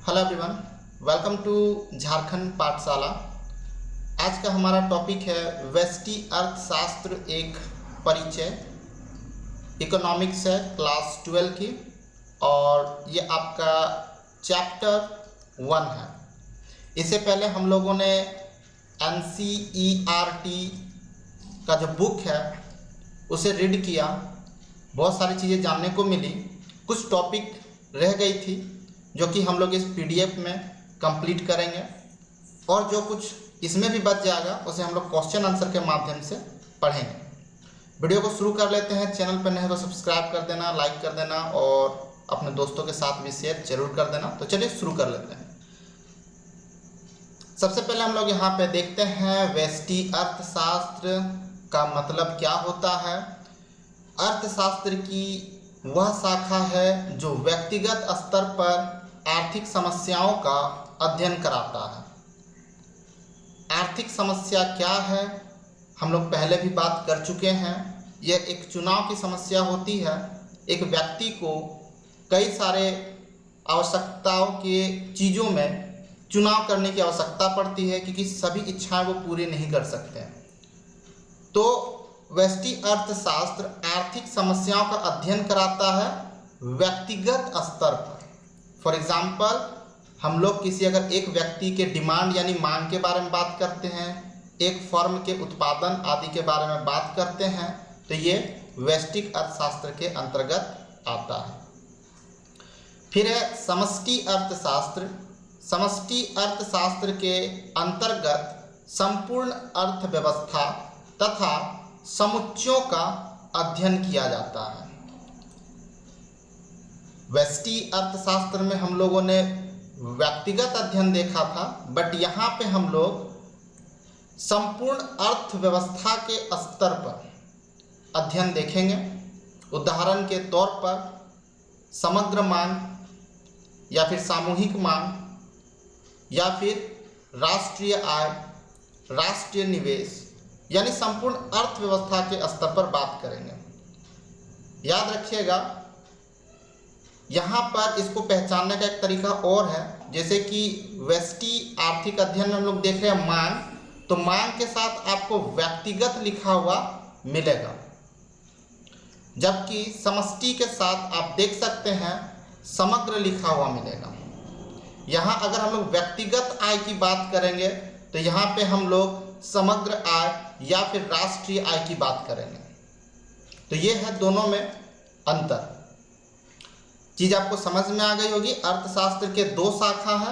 Hello everyone, welcome to Jharkhand Pathshala. आज का हमारा टॉपिक है व्यष्टि अर्थशास्त्र एक परिचय। इकोनॉमिक्स है क्लास 12 की और ये आपका चैप्टर 1 है। इससे पहले हम लोगों ने NCERT का जो बुक है उसे रीड किया, बहुत सारी चीज़ें जानने को मिली। कुछ टॉपिक रह गई थी जो कि हम लोग इस PDF में कंप्लीट करेंगे और जो कुछ इसमें भी बच जाएगा उसे हम लोग क्वेश्चन आंसर के माध्यम से पढ़ेंगे। वीडियो को शुरू कर लेते हैं। चैनल पर नए हो तो सब्सक्राइब कर देना, लाइक कर देना और अपने दोस्तों के साथ भी शेयर जरूर कर देना। तो चलिए शुरू कर लेते हैं। सबसे पहले हम लोग यहाँ पे देखते हैं व्यष्टि अर्थशास्त्र का मतलब क्या होता है। अर्थशास्त्र की वह शाखा है जो व्यक्तिगत स्तर पर आर्थिक समस्याओं का अध्ययन कराता है। आर्थिक समस्या क्या है हम लोग पहले भी बात कर चुके हैं। यह एक चुनाव की समस्या होती है। एक व्यक्ति को कई सारे आवश्यकताओं के चीज़ों में चुनाव करने की आवश्यकता पड़ती है क्योंकि सभी इच्छाएं वो पूरी नहीं कर सकते हैं। तो व्यष्टि अर्थशास्त्र आर्थिक समस्याओं का अध्ययन कराता है व्यक्तिगत स्तर पर। फॉर एग्जाम्पल, हम लोग किसी अगर एक व्यक्ति के डिमांड यानी मांग के बारे में बात करते हैं, एक फर्म के उत्पादन आदि के बारे में बात करते हैं, तो ये व्यष्टिक अर्थशास्त्र के अंतर्गत आता है। फिर है समष्टि अर्थशास्त्र। समष्टि अर्थशास्त्र के अंतर्गत संपूर्ण अर्थव्यवस्था तथा समुच्चयों का अध्ययन किया जाता है। व्यष्टि अर्थशास्त्र में हम लोगों ने व्यक्तिगत अध्ययन देखा था, बट यहाँ पे हम लोग संपूर्ण अर्थव्यवस्था के स्तर पर अध्ययन देखेंगे। उदाहरण के तौर पर समग्र मांग या फिर सामूहिक मांग या फिर राष्ट्रीय आय, राष्ट्रीय निवेश, यानी संपूर्ण अर्थव्यवस्था के स्तर पर बात करेंगे। याद रखिएगा, यहाँ पर इसको पहचानने का एक तरीका और है। जैसे कि व्यष्टि आर्थिक अध्ययन में हम लोग देख रहे हैं मांग, तो मांग के साथ आपको व्यक्तिगत लिखा हुआ मिलेगा, जबकि समष्टि के साथ आप देख सकते हैं समग्र लिखा हुआ मिलेगा। यहाँ अगर हम लोग व्यक्तिगत आय की बात करेंगे तो यहाँ पे हम लोग समग्र आय या फिर राष्ट्रीय आय की बात करेंगे। तो ये है दोनों में अंतर। चीज आपको समझ में आ गई होगी। अर्थशास्त्र के दो शाखा है।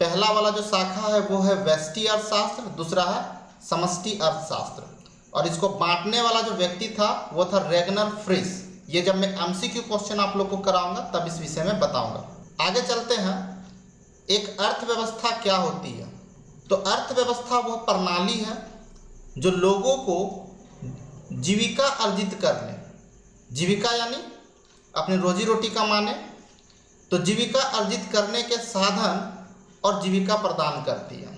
पहला वाला जो शाखा है वो है व्यष्टि अर्थशास्त्र, दूसरा है समष्टि अर्थशास्त्र। और इसको बांटने वाला जो व्यक्ति था वो था रेगनर फ्रिश। ये जब मैं MCQ क्वेश्चन आप लोग को कराऊंगा तब इस विषय में बताऊंगा। आगे चलते हैं। एक अर्थव्यवस्था क्या होती है? तो अर्थव्यवस्था वह प्रणाली है जो लोगों को जीविका अर्जित करने, जीविका यानी अपनी रोजी रोटी कमाने, तो जीविका अर्जित करने के साधन और जीविका प्रदान करती है।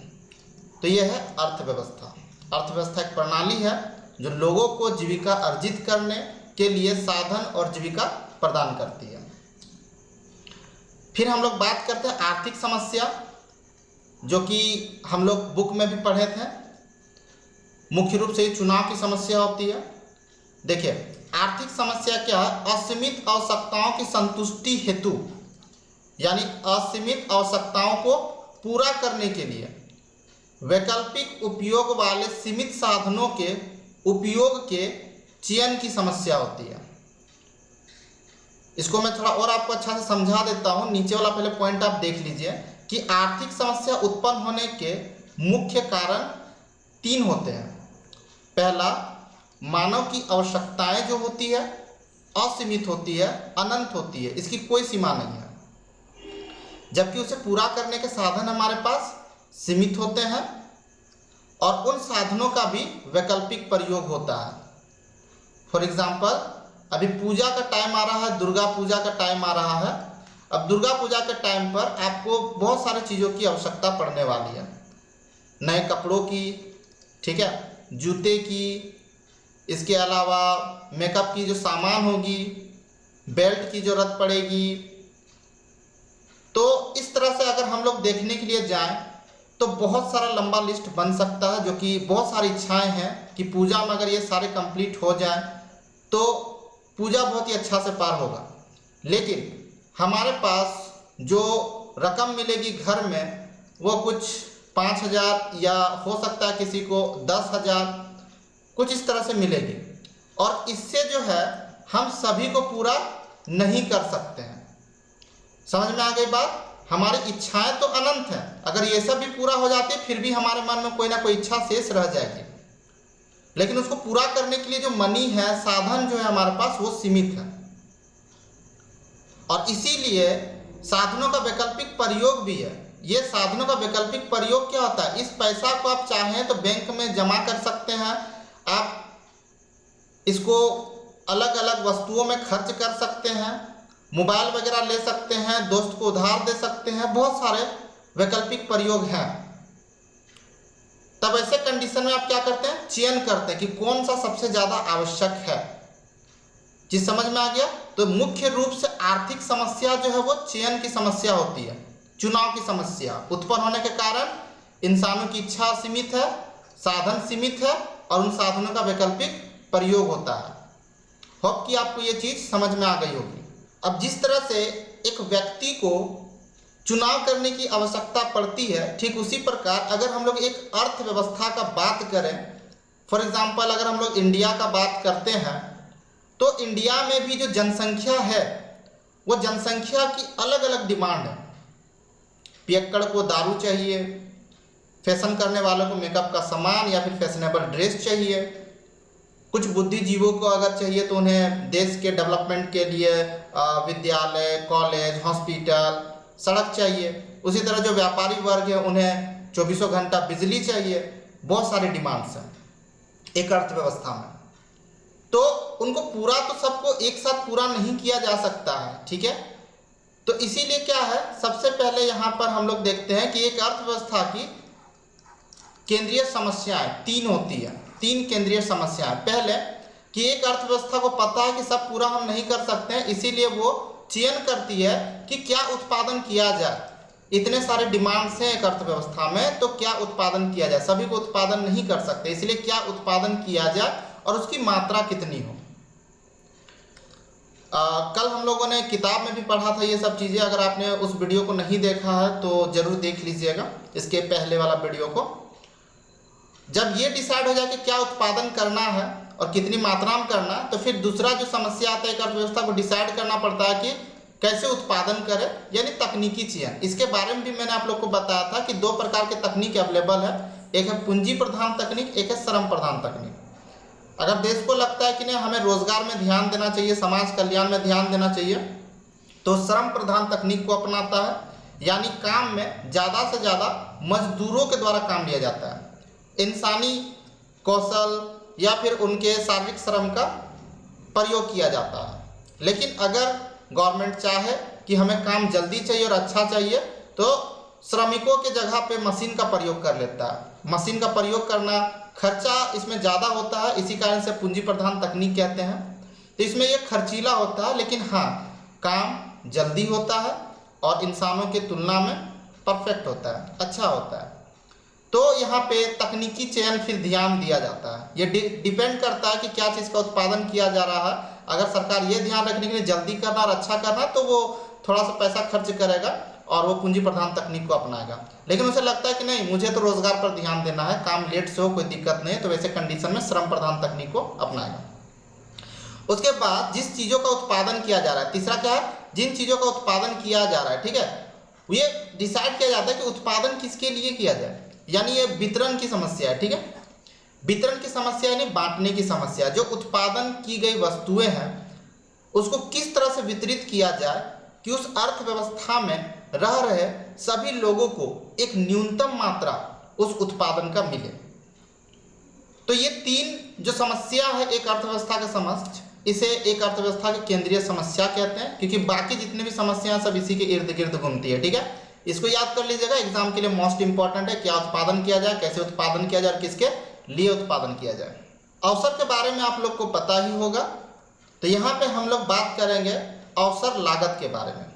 तो यह है अर्थव्यवस्था। अर्थव्यवस्था एक प्रणाली है जो लोगों को जीविका अर्जित करने के लिए साधन और जीविका प्रदान करती है। फिर हम लोग बात करते हैं आर्थिक समस्या, जो कि हम लोग बुक में भी पढ़े थे। मुख्य रूप से चुनाव की समस्या होती है। देखिए, आर्थिक समस्या क्या है? असीमित आवश्यकताओं की संतुष्टि हेतु, यानी असीमित आवश्यकताओं को पूरा करने के लिए वैकल्पिक उपयोग वाले सीमित साधनों के उपयोग के चयन की समस्या होती है। इसको मैं थोड़ा और आपको अच्छा से समझा देता हूं। नीचे वाला पहले पॉइंट आप देख लीजिए कि आर्थिक समस्या उत्पन्न होने के मुख्य कारण 3 होते हैं। पहला, मानव की आवश्यकताएं जो होती है असीमित होती है, अनंत होती है, इसकी कोई सीमा नहीं है, जबकि उसे पूरा करने के साधन हमारे पास सीमित होते हैं और उन साधनों का भी वैकल्पिक प्रयोग होता है। फॉर एग्जाम्पल, अभी पूजा का टाइम आ रहा है, दुर्गा पूजा का टाइम आ रहा है। अब दुर्गा पूजा के टाइम पर आपको बहुत सारी चीज़ों की आवश्यकता पड़ने वाली है। नए कपड़ों की, ठीक है, जूते की, इसके अलावा मेकअप की जो सामान होगी, बेल्ट की ज़रूरत पड़ेगी। तो इस तरह से अगर हम लोग देखने के लिए जाएं तो बहुत सारा लंबा लिस्ट बन सकता है, जो कि बहुत सारी इच्छाएं हैं कि पूजा में अगर ये सारे कंप्लीट हो जाएं तो पूजा बहुत ही अच्छा से पार होगा। लेकिन हमारे पास जो रकम मिलेगी घर में वो कुछ 5,000 या हो सकता है किसी को 10,000, कुछ इस तरह से मिलेगी, और इससे जो है हम सभी को पूरा नहीं कर सकते हैं। समझ में आ गई बात? हमारी इच्छाएं तो अनंत हैं, अगर ये सब भी पूरा हो जाती है फिर भी हमारे मन में कोई ना कोई इच्छा शेष रह जाएगी, लेकिन उसको पूरा करने के लिए जो मनी है, साधन जो है हमारे पास वो सीमित है। और इसीलिए साधनों का वैकल्पिक प्रयोग भी है। ये साधनों का वैकल्पिक प्रयोग क्या होता है? इस पैसा को आप चाहें तो बैंक में जमा कर सकते हैं, आप इसको अलग अलग वस्तुओं में खर्च कर सकते हैं, मोबाइल वगैरह ले सकते हैं, दोस्त को उधार दे सकते हैं, बहुत सारे वैकल्पिक प्रयोग हैं। तब ऐसे कंडीशन में आप क्या करते हैं? चयन करते हैं कि कौन सा सबसे ज्यादा आवश्यक है। जी समझ में आ गया? तो मुख्य रूप से आर्थिक समस्या जो है वो चयन की समस्या होती है, चुनाव की समस्या उत्पन्न होने के कारण इंसानों की इच्छा सीमित है, साधन सीमित है, और उन साधनों का वैकल्पिक प्रयोग होता है। होप कि आपको ये चीज समझ में आ गई होगी। अब जिस तरह से एक व्यक्ति को चुनाव करने की आवश्यकता पड़ती है, ठीक उसी प्रकार अगर हम लोग एक अर्थव्यवस्था का बात करें, फॉर एग्जाम्पल अगर हम लोग इंडिया का बात करते हैं तो इंडिया में भी जो जनसंख्या है वो जनसंख्या की अलग अलग डिमांड है। पियक्कड़ को दारू चाहिए, फैशन करने वालों को मेकअप का सामान या फिर फैशनेबल ड्रेस चाहिए, कुछ बुद्धिजीवों को अगर चाहिए तो उन्हें देश के डेवलपमेंट के लिए विद्यालय, कॉलेज, हॉस्पिटल, सड़क चाहिए। उसी तरह जो व्यापारी वर्ग है उन्हें 24 घंटा बिजली चाहिए। बहुत सारी डिमांड्स हैं एक अर्थव्यवस्था में, तो उनको पूरा तो सबको एक साथ पूरा नहीं किया जा सकता है, ठीक है। तो इसीलिए क्या है, सबसे पहले यहाँ पर हम लोग देखते हैं कि एक अर्थव्यवस्था की केंद्रीय समस्याएं 3 होती है, 3 केंद्रीय समस्याएं। पहले कि एक अर्थव्यवस्था को पता है कि सब पूरा हम नहीं कर सकते हैं, इसीलिए वो चयन करती है कि क्या उत्पादन किया जाए। इतने सारे डिमांड्स हैं एक अर्थव्यवस्था में, तो क्या उत्पादन किया जाए। सभी को उत्पादन नहीं कर सकते, इसलिए क्या उत्पादन किया जाए और उसकी मात्रा कितनी हो। कल हम लोगों ने किताब में भी पढ़ा था ये सब चीज़ें। अगर आपने उस वीडियो को नहीं देखा है तो जरूर देख लीजिएगा, इसके पहले वाला वीडियो को। जब ये डिसाइड हो जाए कि क्या उत्पादन करना है और कितनी मात्रा में करना है, तो फिर दूसरा जो समस्या आता है एक अर्थव्यवस्था को डिसाइड करना पड़ता है कि कैसे उत्पादन करें, यानी तकनीकी चयन। इसके बारे में भी मैंने आप लोग को बताया था कि 2 प्रकार के तकनीक अवेलेबल है, एक है पूंजी प्रधान तकनीक, एक है श्रम प्रधान तकनीक। अगर देश को लगता है कि नहीं हमें रोजगार में ध्यान देना चाहिए, समाज कल्याण में ध्यान देना चाहिए, तो श्रम प्रधान तकनीक को अपनाता है, यानी काम में ज़्यादा से ज़्यादा मजदूरों के द्वारा काम लिया जाता है। इंसानी कौशल या फिर उनके शारीरिक श्रम का प्रयोग किया जाता है। लेकिन अगर गवर्नमेंट चाहे कि हमें काम जल्दी चाहिए और अच्छा चाहिए, तो श्रमिकों के जगह पे मशीन का प्रयोग कर लेता है। मशीन का प्रयोग करना खर्चा इसमें ज़्यादा होता है, इसी कारण से पूंजी प्रधान तकनीक कहते हैं। तो इसमें ये खर्चीला होता है, लेकिन हाँ काम जल्दी होता है और इंसानों की तुलना में परफेक्ट होता है, अच्छा होता है। तो यहाँ पे तकनीकी चयन फिर ध्यान दिया जाता है। ये डिपेंड करता है कि क्या चीज़ का उत्पादन किया जा रहा है। अगर सरकार ये ध्यान रखने के लिए जल्दी करना और अच्छा करना, तो वो थोड़ा सा पैसा खर्च करेगा और वो पूंजी प्रधान तकनीक को अपनाएगा। लेकिन उसे लगता है कि नहीं मुझे तो रोजगार पर ध्यान देना है, काम लेट से हो कोई दिक्कत नहीं है, तो वैसे कंडीशन में श्रम प्रधान तकनीक को अपनाएगा। उसके बाद जिस चीज़ों का उत्पादन किया जा रहा है, तीसरा क्या है, जिन चीज़ों का उत्पादन किया जा रहा है, ठीक है, ये डिसाइड किया जाता है कि उत्पादन किसके लिए किया जाए, यानी ये वितरण की समस्या है, ठीक है। वितरण की समस्या यानी बांटने की समस्या। जो उत्पादन की गई वस्तुएं हैं उसको किस तरह से वितरित किया जाए कि उस अर्थव्यवस्था में रह रहे सभी लोगों को एक न्यूनतम मात्रा उस उत्पादन का मिले। तो ये 3 जो समस्या है एक अर्थव्यवस्था के समक्ष, इसे एक अर्थव्यवस्था की केंद्रीय समस्या कहते हैं, क्योंकि बाकी जितनी भी समस्याएं सब इसी के इर्द गिर्द घूमती है, ठीक है। इसको याद कर लीजिएगा, एग्जाम के लिए मोस्ट इंपॉर्टेंट है। क्या उत्पादन किया जाए, कैसे उत्पादन किया जाए और किसके लिए उत्पादन किया जाए। अवसर के बारे में आप लोग को पता ही होगा, तो यहाँ पे हम लोग बात करेंगे अवसर लागत के बारे में।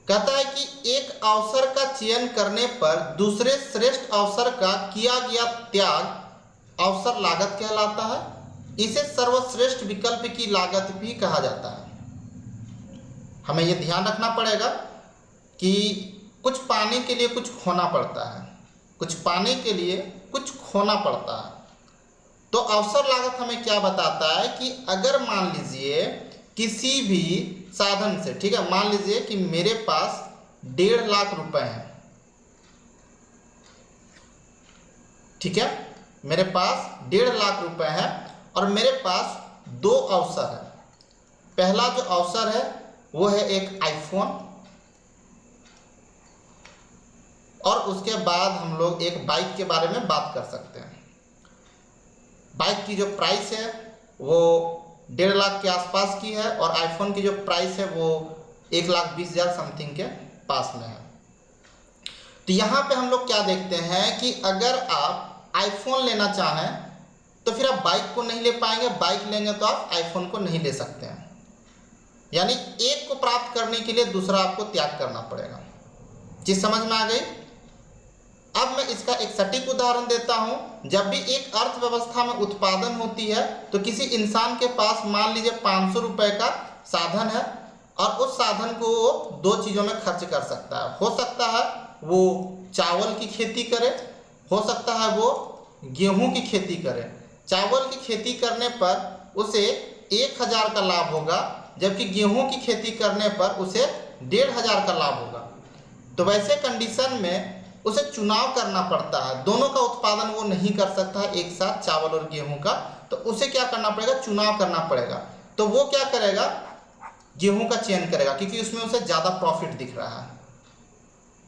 कहता है कि एक अवसर का चयन करने पर दूसरे श्रेष्ठ अवसर का किया गया त्याग अवसर लागत कहलाता है। इसे सर्वश्रेष्ठ विकल्प की लागत भी कहा जाता है। हमें यह ध्यान रखना पड़ेगा कि कुछ पाने के लिए कुछ खोना पड़ता है, कुछ पाने के लिए कुछ खोना पड़ता है। तो अवसर लागत हमें क्या बताता है कि अगर मान लीजिए किसी भी साधन से, ठीक है, मान लीजिए कि मेरे पास 1.5 लाख रुपए हैं, ठीक है, मेरे पास 1.5 लाख रुपए है और मेरे पास 2 अवसर है। पहला जो अवसर है वो है एक आईफोन, और उसके बाद हम लोग एक बाइक के बारे में बात कर सकते हैं। बाइक की जो प्राइस है वो 1.5 लाख के आसपास की है और आईफोन की जो प्राइस है वो 1,20,000 समथिंग के पास में है। तो यहाँ पे हम लोग क्या देखते हैं कि अगर आप आईफोन लेना चाहें तो फिर आप बाइक को नहीं ले पाएंगे, बाइक लेंगे तो आप आईफोन को नहीं ले सकते हैं। यानी एक को प्राप्त करने के लिए दूसरा आपको त्याग करना पड़ेगा। चीज समझ में आ गई? अब मैं इसका एक सटीक उदाहरण देता हूं। जब भी एक अर्थव्यवस्था में उत्पादन होती है तो किसी इंसान के पास मान लीजिए 500 रुपए का साधन है और उस साधन को वो 2 चीज़ों में खर्च कर सकता है। हो सकता है वो चावल की खेती करे, हो सकता है वो गेहूं की खेती करे। चावल की खेती करने पर उसे 1,000 का लाभ होगा, जबकि गेहूं की खेती करने पर उसे 1,500 का लाभ होगा। तो वैसे कंडीशन में उसे चुनाव करना पड़ता है। दोनों का उत्पादन वो नहीं कर सकता है एक साथ, चावल और गेहूं का। तो उसे क्या करना पड़ेगा? चुनाव करना पड़ेगा। तो वो क्या करेगा? गेहूं का चयन करेगा, क्योंकि उसमें उसे ज़्यादा प्रॉफिट दिख रहा है।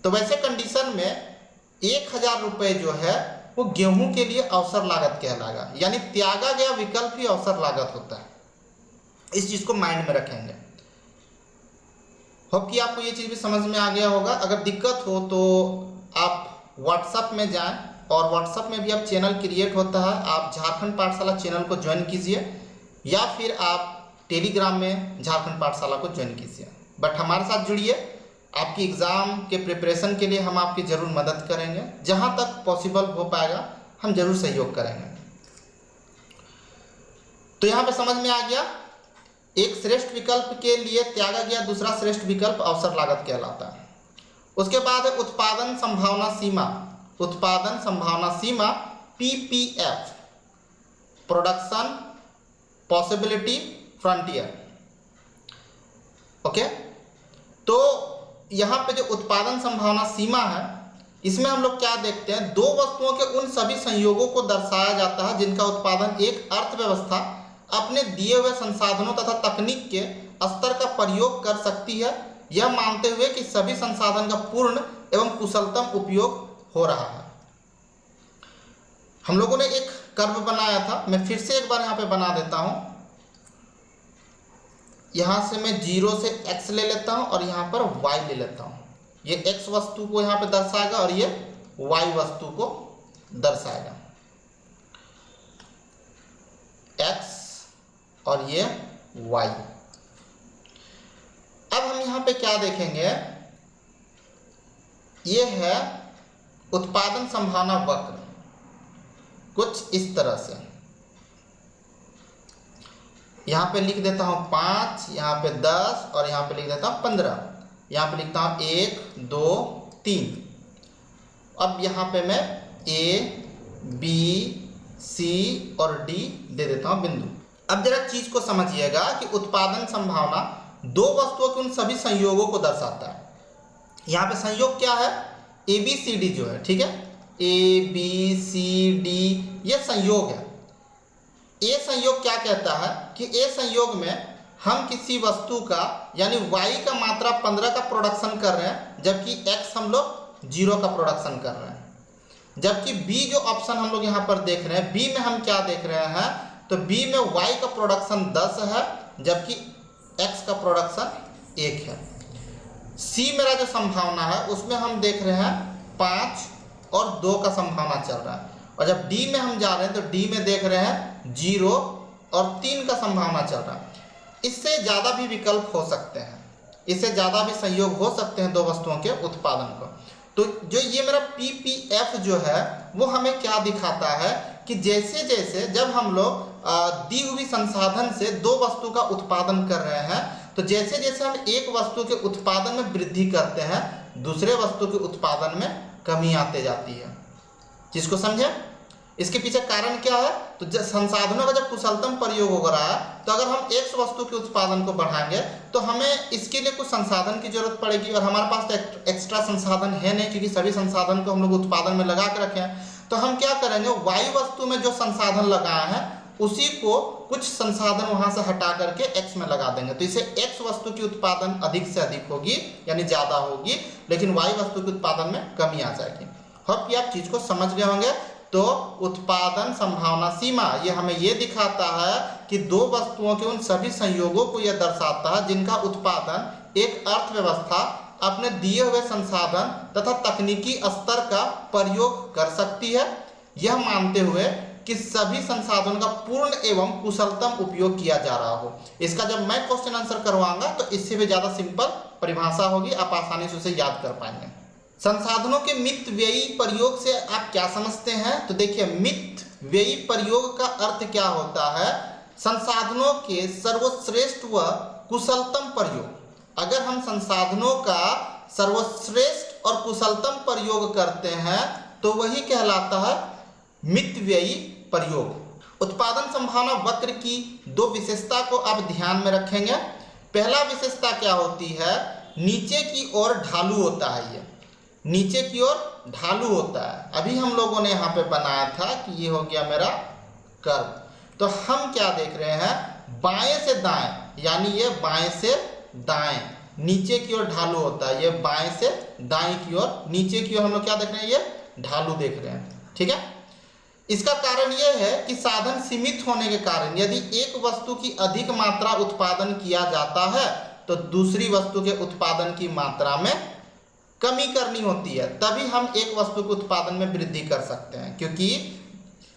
तो वैसे कंडीशन में 1,000 रुपये जो है वो गेहूं के लिए अवसर लागत कहलाएगा। यानी त्यागा गया विकल्प ही अवसर लागत होता है। इस चीज को माइंड में रखेंगे। होप कि आपको ये चीज भी समझ में आ गया होगा। अगर दिक्कत हो तो आप व्हाट्सएप में जाएं, और व्हाट्सएप में भी अब चैनल क्रिएट होता है। आप झारखंड पाठशाला चैनल को ज्वाइन कीजिए, या फिर आप टेलीग्राम में झारखंड पाठशाला को ज्वाइन कीजिए। बट हमारे साथ जुड़िए, आपकी एग्ज़ाम के प्रिपरेशन के लिए हम आपकी ज़रूर मदद करेंगे। जहाँ तक पॉसिबल हो पाएगा हम ज़रूर सहयोग करेंगे। तो यहाँ पे समझ में आ गया, एक श्रेष्ठ विकल्प के लिए त्यागा गया दूसरा श्रेष्ठ विकल्प अवसर लागत कहलाता है। उसके बाद है उत्पादन संभावना सीमा। उत्पादन संभावना सीमा PPF, production possibility frontier. Okay, तो यहाँ पे जो उत्पादन संभावना सीमा है, इसमें हम लोग क्या देखते हैं? 2 वस्तुओं के उन सभी संयोगों को दर्शाया जाता है जिनका उत्पादन एक अर्थव्यवस्था अपने दिए हुए संसाधनों तथा तकनीक के स्तर का प्रयोग कर सकती है, यह मानते हुए कि सभी संसाधन का पूर्ण एवं कुशलतम उपयोग हो रहा है। हम लोगों ने एक कर्व बनाया था, मैं फिर से एक बार यहाँ पे बना देता हूँ। यहाँ से मैं 0 से x ले लेता हूँ और यहाँ पर y ले लेता हूँ। ये x वस्तु को यहाँ पे दर्शाएगा और ये y वस्तु को दर्शाएगा। x और ये y। अब हम यहाँ पे क्या देखेंगे? ये है उत्पादन संभावना वक्र, कुछ इस तरह से। यहाँ पे लिख देता हूँ 5, यहाँ पे 10 और यहाँ पे लिख देता हूँ 15। यहाँ पे लिखता हूँ 1, 2, 3। अब यहाँ पे मैं A, B, C और D दे देता हूँ बिंदु। अब जरा चीज को समझिएगा कि उत्पादन संभावना 2 वस्तुओं के उन सभी संयोगों को दर्शाता है। यहाँ पे संयोग क्या है? ABCD जो है, ठीक है, ABCD ये संयोग है। ए संयोग क्या कहता है कि ए संयोग में हम किसी वस्तु का यानी y का मात्रा 15 का प्रोडक्शन कर रहे हैं, जबकि x हम लोग 0 का प्रोडक्शन कर रहे हैं। जबकि B जो ऑप्शन हम लोग यहाँ पर देख रहे हैं, B में हम क्या देख रहे हैं? तो B में y का प्रोडक्शन 10 है, जबकि x का प्रोडक्शन 1 है। C मेरा जो संभावना है उसमें हम देख रहे हैं 5 और 2 का संभावना चल रहा है, और जब D में हम जा रहे हैं तो D में देख रहे हैं 0 और 3 का संभावना चल रहा है। इससे ज़्यादा भी विकल्प हो सकते हैं। इससे ज़्यादा भी संयोग हो सकते हैं दो वस्तुओं के उत्पादन को। तो जो ये मेरा PPF जो है वो हमें क्या दिखाता है कि जैसे जैसे जब हम लोग दी हुई संसाधन से दो वस्तु का उत्पादन कर रहे हैं, तो जैसे जैसे हम एक वस्तु के उत्पादन में वृद्धि करते हैं, दूसरे वस्तु के उत्पादन में कमी आते जाती है। जिसको समझे? इसके पीछे कारण क्या है? तो संसाधनों का जब कुशलतम प्रयोग हो रहा है, तो अगर हम एक वस्तु के उत्पादन को बढ़ाएंगे तो हमें इसके लिए कुछ संसाधन की जरूरत पड़ेगी, और हमारे पास तो एक्स्ट्रा संसाधन है नहीं, क्योंकि सभी संसाधन को हम लोग उत्पादन में लगा के रखे हैं। तो हम क्या करेंगे, वाई वस्तु में जो संसाधन लगाए हैं उसी को कुछ संसाधन वहां से हटा करके एक्स में लगा देंगे, तो इसे एक्स वस्तु की उत्पादन अधिक से अधिक होगी, यानी ज्यादा होगी, लेकिन वाई वस्तु के उत्पादन में कमी आ जाएगी। होप कि आप चीज को समझ गए होंगे। तो उत्पादन संभावना सीमा ये हमें ये दिखाता है कि दो वस्तुओं के उन सभी संयोगों को यह दर्शाता है जिनका उत्पादन एक अर्थव्यवस्था अपने दिए हुए संसाधन तथा तकनीकी स्तर का प्रयोग कर सकती है, यह मानते हुए कि सभी संसाधनों का पूर्ण एवं कुशलतम उपयोग किया जा रहा हो। इसका जब मैं क्वेश्चन आंसर करवाऊंगा तो इससे भी ज्यादा सिंपल परिभाषा होगी, आप आसानी से उसे याद कर पाएंगे। संसाधनों के मित व्ययी प्रयोग से आप क्या समझते हैं? तो देखिए, मित व्ययी प्रयोग का अर्थ क्या होता है? संसाधनों के सर्वश्रेष्ठ व कुशलतम प्रयोग। अगर हम संसाधनों का सर्वश्रेष्ठ और कुशलतम प्रयोग करते हैं तो वही कहलाता है मित व्ययी प्रयोग। उत्पादन संभावना वक्र की दो विशेषता को आप ध्यान में रखेंगे। पहला विशेषता क्या होती है? नीचे की ओर ढालू होता है, ये नीचे की ओर ढालू होता है। अभी हम लोगों ने यहाँ पे बनाया था कि ये हो गया मेरा कर्व। तो हम क्या देख रहे हैं? बाएं से दाएं, यानी ये बाएं से दाएं नीचे की ओर ढालू होता है, ये बाएं से दाएं की ओर, नीचे की ओर हम लोग क्या देख रहे हैं? ये ढालू देख रहे हैं। ठीक है, इसका कारण यह है कि साधन सीमित होने के कारण यदि एक वस्तु की अधिक मात्रा उत्पादन किया जाता है तो दूसरी वस्तु के उत्पादन की मात्रा में कमी करनी होती है, तभी हम एक वस्तु के उत्पादन में वृद्धि कर सकते हैं, क्योंकि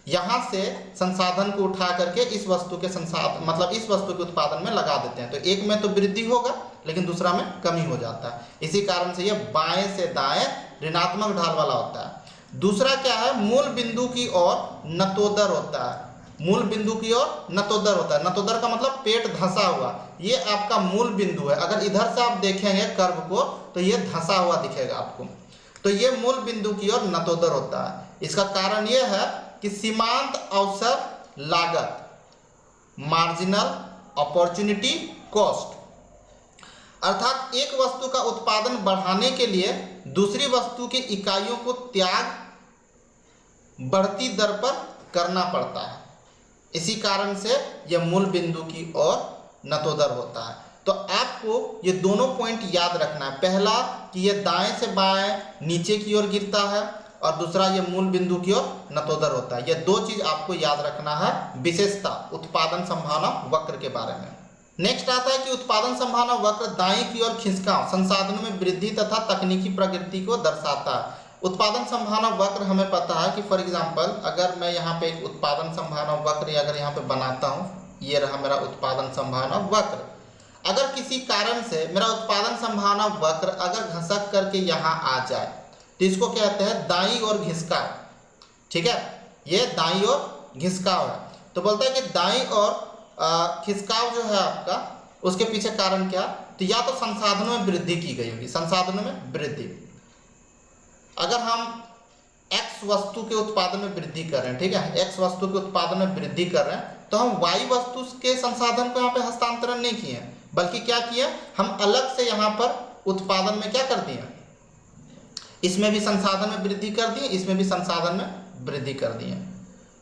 यहाँ से संसाधन को उठा करके इस वस्तु के मतलब इस वस्तु के उत्पादन में लगा देते हैं, तो एक में तो वृद्धि होगा लेकिन दूसरा में कमी हो जाता है। इसी कारण से यह बाएं से दाएं ऋणात्मक ढाल वाला होता है। दूसरा क्या है? मूल बिंदु की ओर नतोदर होता है। मूल बिंदु की ओर नतोदर होता है। नतोदर का मतलब पेट धंसा हुआ, ये आपका मूल बिंदु है। अगर इधर से आप देखेंगे कर्व को तो ये धंसा हुआ दिखेगा आपको, तो ये मूल बिंदु की ओर नतोदर होता है। इसका कारण यह है कि सीमांत अवसर लागत, मार्जिनल अपॉर्चुनिटी कॉस्ट, अर्थात एक वस्तु का उत्पादन बढ़ाने के लिए दूसरी वस्तु की इकाइयों को त्याग बढ़ती दर पर करना पड़ता है। इसी कारण से यह मूल बिंदु की ओर नतोदर होता है। तो आपको ये दोनों पॉइंट याद रखना है। पहला कि ये दाएं से बाएं नीचे की ओर गिरता है, और दूसरा ये मूल बिंदु की ओर नतोदर होता है। ये दो चीज आपको याद रखना है विशेषता उत्पादन संभावना वक्र के बारे में। नेक्स्ट आता है कि उत्पादन संभावना वक्र दाएं की ओर खिसकाव संसाधनों में वृद्धि तथा तकनीकी प्रगति को दर्शाता है। उत्पादन संभावना वक्र हमें पता है कि फॉर एग्जांपल अगर मैं यहाँ पे एक उत्पादन संभावना वक्र अगर यहाँ पे बनाता हूँ, ये रहा मेरा उत्पादन संभावना वक्र। अगर किसी कारण से मेरा उत्पादन संभावना वक्र अगर घसक करके यहाँ आ जाए तो इसको कहते हैं दाईं ओर घिसकाव। ठीक है, ये दाईं ओर घिसकाव है। तो बोलता है कि दाईं ओर खिसकाव जो है आपका, उसके पीछे कारण क्या? तो या तो संसाधनों में वृद्धि की गई होगी, संसाधनों में वृद्धि। अगर हम x वस्तु के उत्पादन में वृद्धि कर रहे हैं, ठीक है, x वस्तु के उत्पादन में वृद्धि कर रहे हैं, तो हम y वस्तु के संसाधन को यहाँ पे हस्तांतरण नहीं किए, बल्कि क्या किया, हम अलग से यहाँ पर उत्पादन में क्या कर दिए, इसमें भी संसाधन में वृद्धि कर दिए, इसमें भी संसाधन में वृद्धि कर दिए।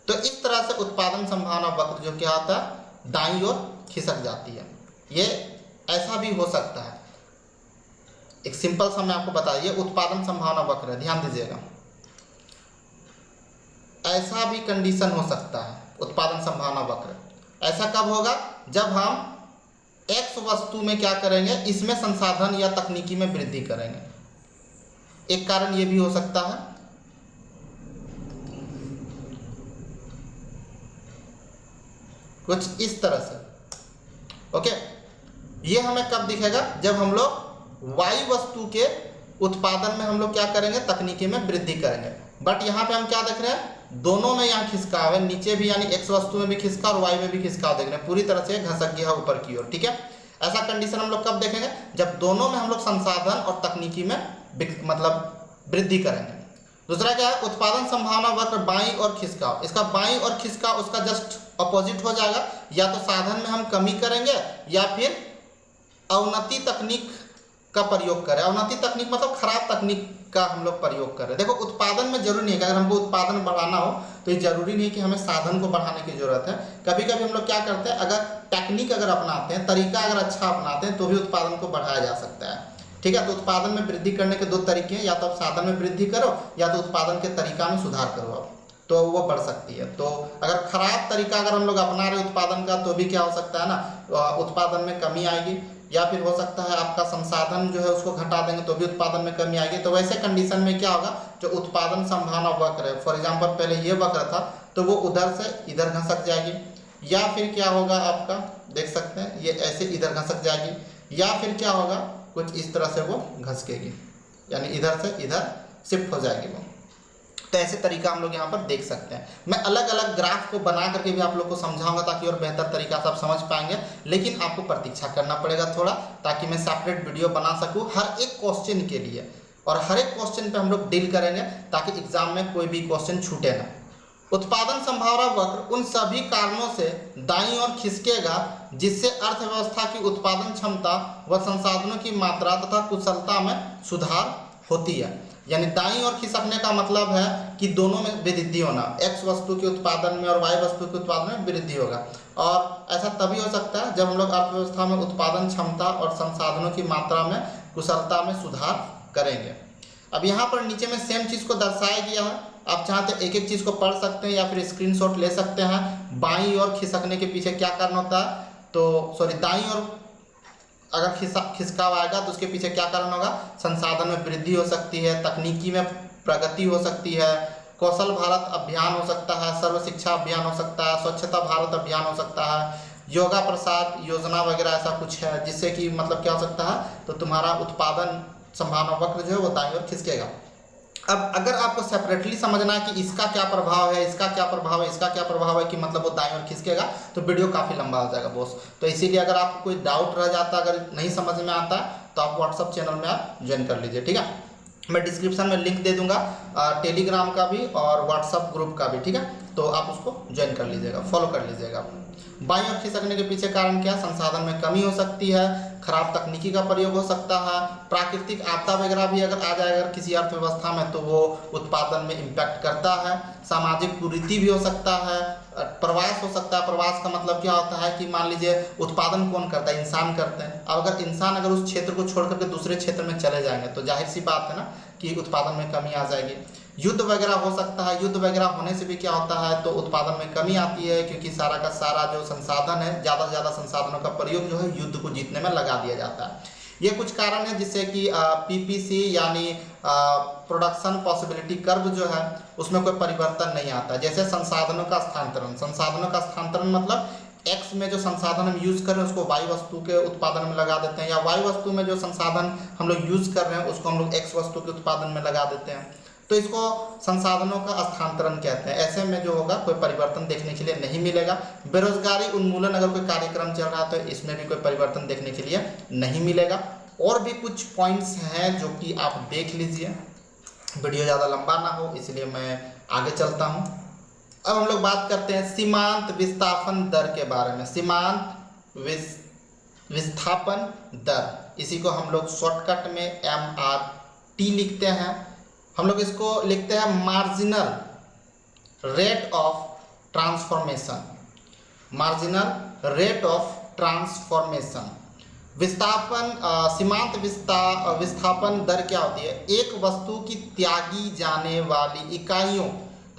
तो इस तरह से उत्पादन संभावना वक्र जो क्या होता है, दाईं ओर खिसक जाती है। ये ऐसा भी हो सकता है, एक सिंपल सा मैं आपको बता, ये उत्पादन संभावना वक्र है, ध्यान दीजिएगा। ऐसा भी कंडीशन हो सकता है उत्पादन संभावना वक्र। ऐसा कब होगा? जब हम x वस्तु में क्या करेंगे, इसमें संसाधन या तकनीकी में वृद्धि करेंगे। एक कारण ये भी हो सकता है। कुछ इस तरह से, ओके। ये हमें कब दिखेगा? जब हम लोग वाई वस्तु के उत्पादन में हम लोग क्या करेंगे? तकनीकी में वृद्धि करेंगे। बट यहाँ पे हम क्या देख रहे हैं? दोनों में यहाँ खिसकाव है, नीचे भी यानी एक्स वस्तु में भी खिसकाव और वाई में भी खिसकाव देख रहे हैं, पूरी तरह से घसक गया ऊपर की ओर। ठीक है, ऐसा कंडीशन हम लोग कब देखेंगे? जब दोनों में हम लोग संसाधन और तकनीकी में मतलब वृद्धि करेंगे। दूसरा क्या है? उत्पादन संभावना वक्र बाई और खिसकाव। इसका बाई और खिसकाव उसका जस्ट अपोजिट हो जाएगा, या तो साधन में हम कमी करेंगे या फिर अवनति तकनीक का प्रयोग करें। अवनति तकनीक मतलब खराब तकनीक का हम लोग प्रयोग करें। देखो, उत्पादन में जरूरी नहीं है कि अगर हमको उत्पादन बढ़ाना हो तो ये जरूरी नहीं कि हमें साधन को बढ़ाने की जरूरत है। कभी कभी हम लोग क्या करते हैं, अगर टेक्निक अगर अपनाते हैं, तरीका अगर अच्छा अपनाते हैं, तो भी उत्पादन को बढ़ाया जा सकता है। ठीक है, तो उत्पादन में वृद्धि करने के दो तरीके हैं, या तो आप साधन में वृद्धि करो या तो उत्पादन के तरीका में सुधार करो आप, तो वो बढ़ सकती है। तो अगर खराब तरीका अगर हम लोग अपना रहे उत्पादन का, तो भी क्या हो सकता है ना, उत्पादन में कमी आएगी। या फिर हो सकता है आपका संसाधन जो है उसको घटा देंगे तो भी उत्पादन में कमी आएगी। तो वैसे कंडीशन में क्या होगा, जो उत्पादन संभावना वक्र है, फॉर एग्जांपल पहले ये वक्र था तो वो उधर से इधर घसक जाएगी, या फिर क्या होगा आपका देख सकते हैं ये ऐसे इधर घसक जाएगी, या फिर क्या होगा कुछ इस तरह से वो घसकेगी, यानी इधर से इधर शिफ्ट हो जाएगी वो। तो ऐसे तरीका हम लोग यहाँ पर देख सकते हैं। मैं अलग अलग ग्राफ को बना करके भी आप लोग को समझाऊंगा ताकि और बेहतर तरीका से आप समझ पाएंगे, लेकिन आपको प्रतीक्षा करना पड़ेगा थोड़ा, ताकि मैं सेपरेट वीडियो बना सकूं हर एक क्वेश्चन के लिए, और हर एक क्वेश्चन पे हम लोग डील करेंगे ताकि एग्जाम में कोई भी क्वेश्चन छूटे ना। उत्पादन संभावना वक्र उन सभी कारणों से दाईं ओर खिसकेगा जिससे अर्थव्यवस्था की उत्पादन क्षमता व संसाधनों की मात्रा तथा कुशलता में सुधार होती है। यानी दाईं ओर खिसकने का मतलब है कि दोनों में वृद्धि होना, एक्स वस्तु के उत्पादन में और वाई वस्तु के उत्पादन में वृद्धि होगा। और ऐसा तभी हो सकता है जब हम लोग अर्थव्यवस्था में उत्पादन क्षमता और संसाधनों की मात्रा में कुशलता में सुधार करेंगे। अब यहाँ पर नीचे में सेम चीज़ को दर्शाया गया है, आप चाहते एक एक चीज़ को पढ़ सकते हैं या फिर स्क्रीनशॉट ले सकते हैं। बाईं ओर खिसकने के पीछे क्या कारण होता है, तो सॉरी दाईं ओर अगर खिसकाव आएगा तो उसके पीछे क्या कारण होगा, संसाधन में वृद्धि हो सकती है, तकनीकी में प्रगति हो सकती है, कौशल भारत अभियान हो सकता है, सर्व शिक्षा अभियान हो सकता है, स्वच्छता भारत अभियान हो सकता है, योगा प्रसाद योजना वगैरह ऐसा कुछ है, जिससे कि मतलब क्या हो सकता है, तो तुम्हारा उत्पादन संभावना वक्र जो है वो दाईं ओर खिसकेगा। अब अगर आपको सेपरेटली समझना है कि इसका क्या प्रभाव है, इसका क्या प्रभाव है, इसका क्या प्रभाव है, कि मतलब वो दाईं ओर खिसकेगा, तो वीडियो काफ़ी लंबा हो जाएगा बॉस। तो इसीलिए अगर आपको कोई डाउट रह जाता है, अगर नहीं समझ में आता है, तो आप व्हाट्सअप चैनल में आप ज्वाइन कर लीजिए। ठीक है, मैं डिस्क्रिप्शन में लिंक दे दूंगा टेलीग्राम का भी और व्हाट्सअप ग्रुप का भी। ठीक है, तो आप उसको ज्वाइन कर लीजिएगा, फॉलो कर लीजिएगा। बाईं ओर खिसकने के पीछे कारण क्या, संसाधन में कमी हो सकती है, खराब तकनीकी का प्रयोग हो सकता है, प्राकृतिक आपदा वगैरह भी अगर आ जाए अगर किसी अर्थव्यवस्था में तो वो उत्पादन में इम्पैक्ट करता है, सामाजिक कुरीति भी हो सकता है, प्रवास हो सकता है। प्रवास का मतलब क्या होता है कि मान लीजिए उत्पादन कौन करता है, इंसान करते हैं। अब अगर इंसान अगर उस क्षेत्र को छोड़ करके दूसरे क्षेत्र में चले जाएंगे तो जाहिर सी बात है ना कि उत्पादन में कमी आ जाएगी। युद्ध वगैरह हो सकता है, युद्ध वगैरह होने से भी क्या होता है, तो उत्पादन में कमी आती है, क्योंकि सारा का सारा जो संसाधन है, ज़्यादा से ज़्यादा संसाधनों का प्रयोग जो है युद्ध को जीतने में लगा दिया जाता है। ये कुछ कारण है जिससे कि पीपीसी यानी प्रोडक्शन पॉसिबिलिटी कर्व जो है उसमें कोई परिवर्तन नहीं आता। जैसे संसाधनों का स्थानांतरण, संसाधनों का स्थानांतरण मतलब एक्स में जो संसाधन हम यूज कर रहे हैं उसको वाई वस्तु के उत्पादन में लगा देते हैं, या वाई वस्तु में जो संसाधन हम लोग यूज कर रहे हैं उसको हम लोग एक्स वस्तु के उत्पादन में लगा देते हैं। तो इसको संसाधनों का स्थानांतरण कहते हैं। ऐसे में जो होगा कोई परिवर्तन देखने के लिए नहीं मिलेगा। बेरोजगारी उन्मूलन अगर कोई कार्यक्रम चल रहा है तो इसमें भी कोई परिवर्तन देखने के लिए नहीं मिलेगा। और भी कुछ पॉइंट्स हैं जो कि आप देख लीजिए, वीडियो ज़्यादा लंबा ना हो इसलिए मैं आगे चलता हूँ। अब हम लोग बात करते हैं सीमांत विस्थापन दर के बारे में। सीमांत विस्थापन दर, इसी को हम लोग शॉर्टकट में MRT लिखते हैं। हम लोग इसको लिखते हैं marginal rate of transformation, marginal rate of transformation. विस्थापन सीमांत विस्थापन दर क्या होती है, एक वस्तु की त्यागी जाने वाली इकाइयों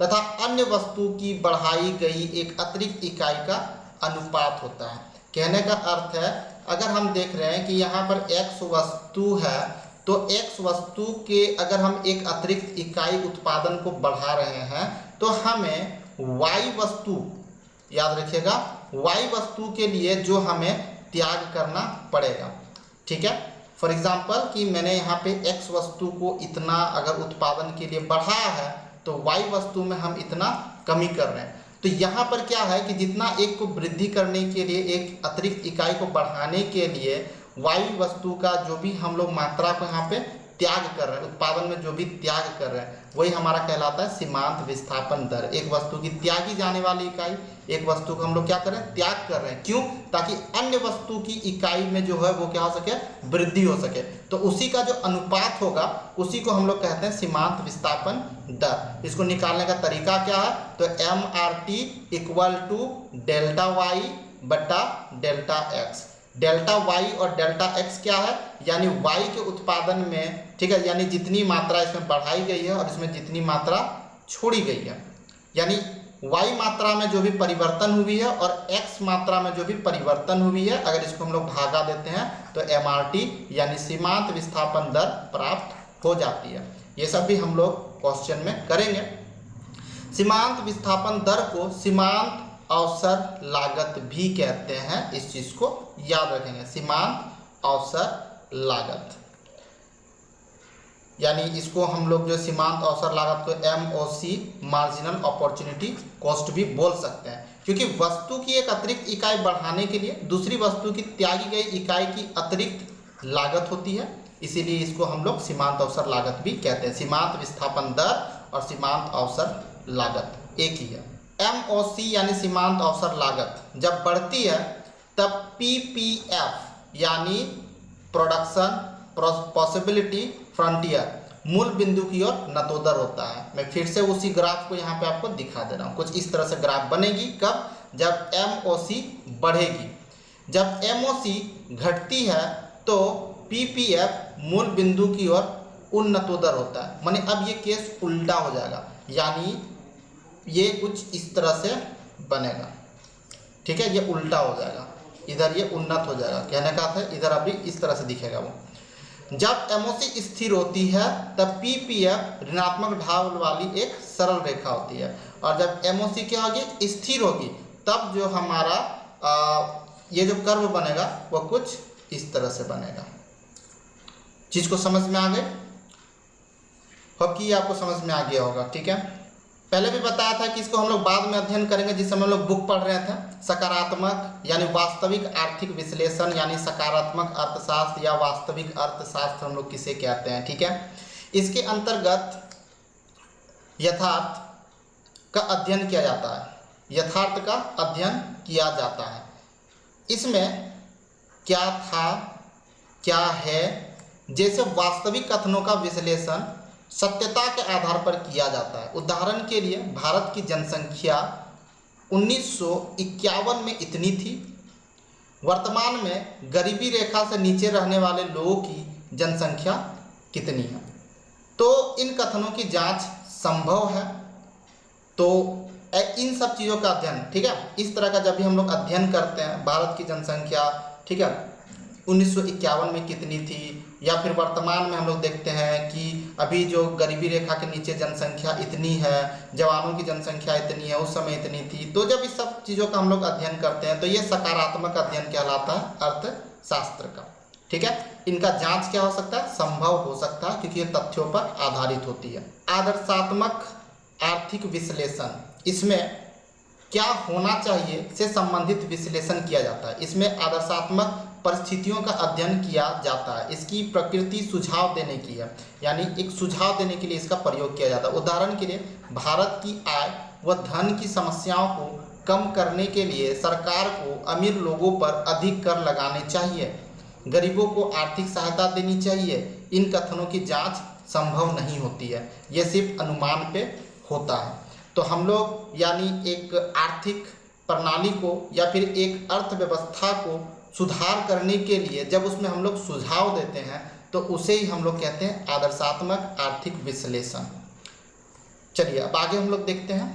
तथा अन्य वस्तु की बढ़ाई गई एक अतिरिक्त इकाई का अनुपात होता है। कहने का अर्थ है अगर हम देख रहे हैं कि यहाँ पर x वस्तु है तो x वस्तु के अगर हम एक अतिरिक्त इकाई उत्पादन को बढ़ा रहे हैं तो हमें y वस्तु, याद रखिएगा y वस्तु के लिए जो हमें त्याग करना पड़ेगा। ठीक है, फॉर एग्जाम्पल कि मैंने यहाँ पे x वस्तु को इतना अगर उत्पादन के लिए बढ़ाया है तो y वस्तु में हम इतना कमी कर रहे हैं। तो यहाँ पर क्या है कि जितना एक को वृद्धि करने के लिए, एक अतिरिक्त इकाई को बढ़ाने के लिए y वस्तु का जो भी हम लोग मात्रा को यहाँ पे त्याग कर रहे हैं, उत्पादन में जो भी त्याग कर रहे हैं, वही हमारा कहलाता है सीमांत विस्थापन दर। एक वस्तु की त्यागी जाने वाली इकाई, एक वस्तु को हम लोग क्या कर रहे हैं, त्याग कर रहे हैं। क्यों? ताकि अन्य वस्तु की इकाई में जो है वो क्या हो सके, वृद्धि हो सके। तो उसी का जो अनुपात होगा उसी को हम लोग कहते हैं सीमांत विस्थापन दर। इसको निकालने का तरीका क्या है, तो MRT equal to delta Y बटा डेल्टा एक्स। डेल्टा वाई और डेल्टा एक्स क्या है, यानी वाई के उत्पादन में, ठीक है, यानी जितनी मात्रा इसमें बढ़ाई गई है और इसमें जितनी मात्रा छोड़ी गई है, यानी वाई मात्रा में जो भी परिवर्तन हुई है और एक्स मात्रा में जो भी परिवर्तन हुई है, अगर इसको हम लोग भागा देते हैं तो MRT यानी सीमांत विस्थापन दर प्राप्त हो जाती है। ये सब भी हम लोग क्वेश्चन में करेंगे। सीमांत विस्थापन दर को सीमांत अवसर लागत भी कहते हैं, इस चीज को याद रखेंगे, सीमांत अवसर लागत। यानी इसको हम लोग जो सीमांत अवसर लागत को MOC मार्जिनल अपॉर्चुनिटी कॉस्ट भी बोल सकते हैं, क्योंकि वस्तु की एक अतिरिक्त इकाई बढ़ाने के लिए दूसरी वस्तु की त्यागी गई इकाई की अतिरिक्त लागत होती है, इसीलिए इसको हम लोग सीमांत अवसर लागत भी कहते हैं। सीमांत विस्थापन दर और सीमांत अवसर लागत एक ही है। MOC यानी सीमांत अवसर लागत जब बढ़ती है तब PPF यानी प्रोडक्शन पॉसिबिलिटी फ्रंटियर मूल बिंदु की ओर नतोदर होता है। मैं फिर से उसी ग्राफ को यहाँ पे आपको दिखा दे रहा हूँ। कुछ इस तरह से ग्राफ बनेगी। कब? जब MOC बढ़ेगी। जब MOC घटती है तो PPF मूल बिंदु की ओर उन्नतोदर होता है। माने अब ये केस उल्टा हो जाएगा, यानी ये कुछ इस तरह से बनेगा। ठीक है, ये उल्टा हो जाएगा, इधर ये उन्नत हो जाएगा। कहने का था इधर अभी इस तरह से दिखेगा वो। जब MOC स्थिर होती है तब PPF ऋणात्मक ढाल वाली एक सरल रेखा होती है, और जब MOC क्या होगी, स्थिर होगी, तब जो हमारा ये जो कर्व बनेगा वो कुछ इस तरह से बनेगा। चीज को समझ में आ गए? होगी, आपको समझ में आ गया होगा। ठीक है, पहले भी बताया था कि इसको हम लोग बाद में अध्ययन करेंगे, जिस समय हम लोग बुक पढ़ रहे थे। सकारात्मक यानी वास्तविक आर्थिक विश्लेषण यानी सकारात्मक अर्थशास्त्र या वास्तविक अर्थशास्त्र हम लोग किसे कहते हैं। ठीक है, इसके अंतर्गत यथार्थ का अध्ययन किया जाता है। यथार्थ का अध्ययन किया जाता है। इसमें क्या था, क्या है, जैसे वास्तविक कथनों का विश्लेषण सत्यता के आधार पर किया जाता है। उदाहरण के लिए भारत की जनसंख्या 1951 में इतनी थी, वर्तमान में गरीबी रेखा से नीचे रहने वाले लोगों की जनसंख्या कितनी है। तो इन कथनों की जांच संभव है। तो इन सब चीज़ों का अध्ययन, ठीक है, इस तरह का जब भी हम लोग अध्ययन करते हैं, भारत की जनसंख्या, ठीक है, 1951 में कितनी थी, या फिर वर्तमान में हम लोग देखते हैं कि अभी जो गरीबी रेखा के नीचे जनसंख्या इतनी है, जवानों की जनसंख्या इतनी है, उस समय इतनी थी। तो जब इस सब चीज़ों का हम लोग अध्ययन करते हैं तो ये सकारात्मक अध्ययन कहलाता है अर्थशास्त्र का। ठीक है, इनका जांच क्या हो सकता है, संभव हो सकता है, क्योंकि ये तथ्यों पर आधारित होती है। आदर्शात्मक आर्थिक विश्लेषण, इसमें क्या होना चाहिए से संबंधित विश्लेषण किया जाता है। इसमें आदर्शात्मक परिस्थितियों का अध्ययन किया जाता है। इसकी प्रकृति सुझाव देने की है, यानी एक सुझाव देने के लिए इसका प्रयोग किया जाता है। उदाहरण के लिए भारत की आय व धन की समस्याओं को कम करने के लिए सरकार को अमीर लोगों पर अधिक कर लगाने चाहिए, गरीबों को आर्थिक सहायता देनी चाहिए। इन कथनों की जांच संभव नहीं होती है, यह सिर्फ अनुमान पे होता है। तो हम लोग यानी एक आर्थिक प्रणाली को या फिर एक अर्थव्यवस्था को सुधार करने के लिए जब उसमें हम लोग सुझाव देते हैं तो उसे ही हम लोग कहते हैं आदर्शात्मक आर्थिक विश्लेषण। चलिए अब आगे हम लोग देखते हैं।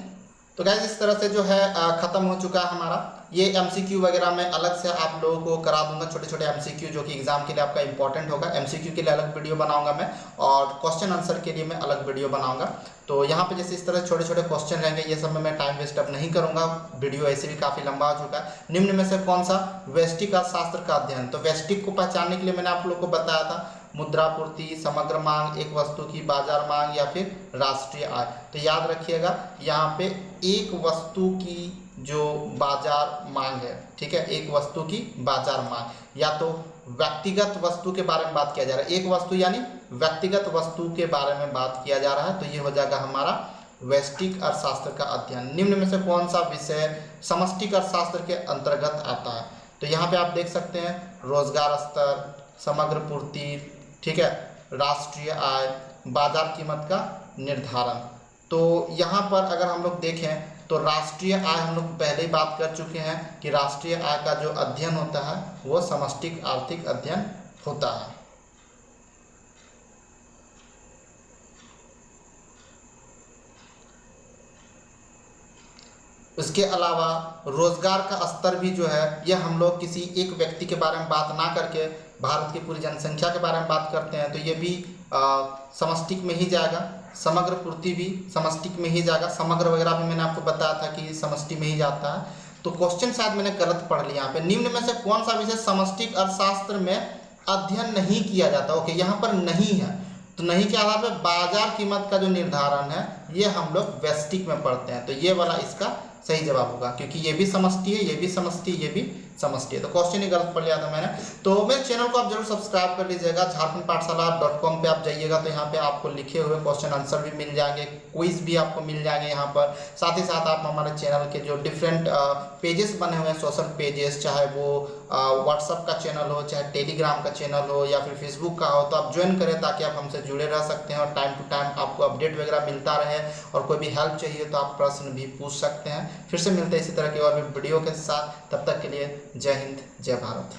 तो गाइस इस तरह से जो है ख़त्म हो चुका है हमारा ये एमसीक्यू वगैरह मैं अलग से आप लोगों को करा दूंगा, छोटे छोटे एमसीक्यू जो कि एग्जाम के लिए आपका इंपॉर्टेंट होगा। एमसीक्यू के लिए अलग वीडियो बनाऊंगा मैं, और क्वेश्चन आंसर के लिए मैं अलग वीडियो बनाऊंगा। तो यहाँ पे जैसे इस तरह छोटे छोटे क्वेश्चन रहेंगे, ये सब में मैं टाइम वेस्ट अब नहीं करूंगा, वीडियो ऐसे भी काफ़ी लंबा हो चुका है। निम्न में से कौन सा व्यष्टि अर्थशास्त्र का अध्ययन, तो व्यष्टि को पहचानने के लिए मैंने आप लोग को बताया था मुद्रापूर्ति, समग्र मांग, एक वस्तु की बाजार मांग या फिर राष्ट्रीय आय। तो याद रखिएगा यहाँ पे एक वस्तु की जो बाजार मांग है, ठीक है, एक वस्तु की बाजार मांग, या तो व्यक्तिगत वस्तु के बारे में बात किया जा रहा है, एक वस्तु यानी व्यक्तिगत वस्तु के बारे में बात किया जा रहा है, तो ये हो जाएगा हमारा व्यष्टिक अर्थशास्त्र का अध्ययन। निम्न में से कौन सा विषय समष्टिक अर्थशास्त्र के अंतर्गत आता है, तो यहाँ पे आप देख सकते हैं रोजगार स्तर, समग्र पूर्ति, ठीक है, राष्ट्रीय आय, बाजार कीमत का निर्धारण। तो यहाँ पर अगर हम लोग देखें तो राष्ट्रीय आय हम लोग पहले ही बात कर चुके हैं कि राष्ट्रीय आय का जो अध्ययन होता है वो समष्टिक आर्थिक अध्ययन होता है। इसके अलावा रोजगार का स्तर भी जो है यह हम लोग किसी एक व्यक्ति के बारे में बात ना करके भारत की पूरी जनसंख्या के बारे में बात करते हैं, तो ये भी समष्टिक में ही जाएगा। समग्र पूर्ति भी समष्टिक में ही जाएगा, समग्र वगैरह भी मैंने आपको बताया था कि समष्टि में ही जाता है। तो क्वेश्चन शायद मैंने गलत पढ़ लिया यहाँ पे, निम्न में से कौन सा विषय समष्टिक अर्थशास्त्र में अध्ययन नहीं किया जाता, ओके यहाँ पर नहीं है, तो नहीं के आधार पर बाजार कीमत का जो निर्धारण है ये हम लोग व्यष्टिक में पढ़ते हैं, तो ये वाला इसका सही जवाब होगा, क्योंकि ये भी समष्टि है, ये भी समष्टि, ये भी समष्टि है। तो क्वेश्चन ही गलत पढ़ लिया था मैंने। तो मेरे चैनल को आप जरूर सब्सक्राइब कर लीजिएगा, झारखंडपाठशाला.com पे आप जाइएगा तो यहाँ पे आपको लिखे हुए क्वेश्चन आंसर भी मिल जाएंगे, क्विज भी आपको मिल जाएंगे यहाँ पर। साथ ही साथ आप हमारे चैनल के जो डिफरेंट पेजेस बने हुए हैं, सोशल पेजेस, चाहे वो व्हाट्सअप का चैनल हो, चाहे टेलीग्राम का चैनल हो या फिर फेसबुक का हो, तो आप ज्वाइन करें ताकि आप हमसे जुड़े रह सकते हैं और टाइम टू टाइम आपको अपडेट वगैरह मिलता रहे। और कोई भी हेल्प चाहिए तो आप प्रश्न भी पूछ सकते हैं। फिर से मिलते हैं इसी तरह की और भी वीडियो के साथ, तब तक के लिए जय हिंद, जय भारत।